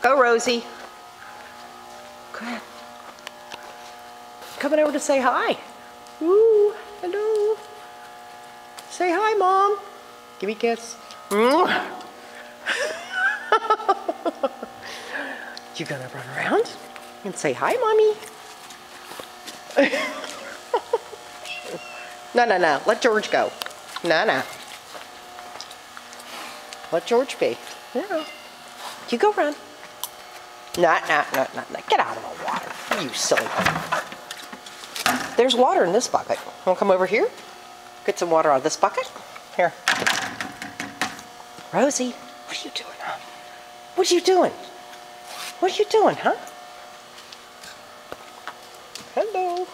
Go, Rosie. Go ahead. Coming over to say hi. Ooh, hello. Say hi, Mom. Give me a kiss. You gonna run around and say hi, Mommy? No, no, no. Let George go. No, no. Let George be. Yeah. You go run. No, no, no, no, no. Get out of the water. You silly thing. There's water in this bucket. Wanna come over here? Get some water out of this bucket? Here. Rosie, what are you doing, huh? What are you doing? What are you doing, huh? Hello.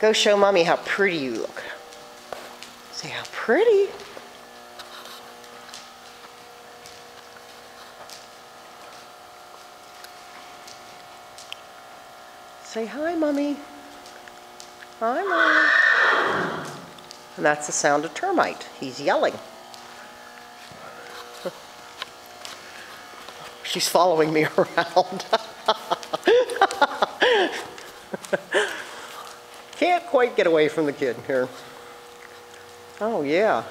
Go show Mommy how pretty you look. Say how pretty. Say hi, Mommy. Hi, Mom. And that's the sound of Termite. He's yelling. She's following me around. Can't quite get away from the kid here. Oh, yeah.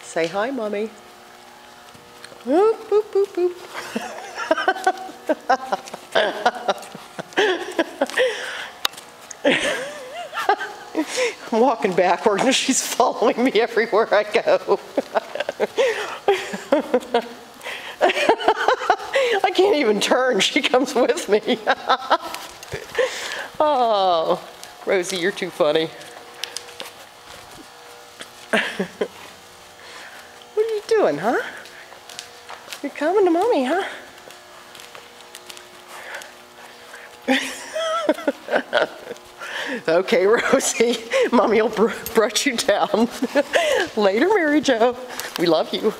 Say hi, Mommy. Boop, boop, boop, boop. I'm walking backward and she's following me everywhere I go. I can't even turn. She comes with me. Oh, Rosie, you're too funny. What are you doing, huh? You're coming to Mommy, huh? Okay, Rosie, Mommy will brush you down. Later, Mary Jo. We love you.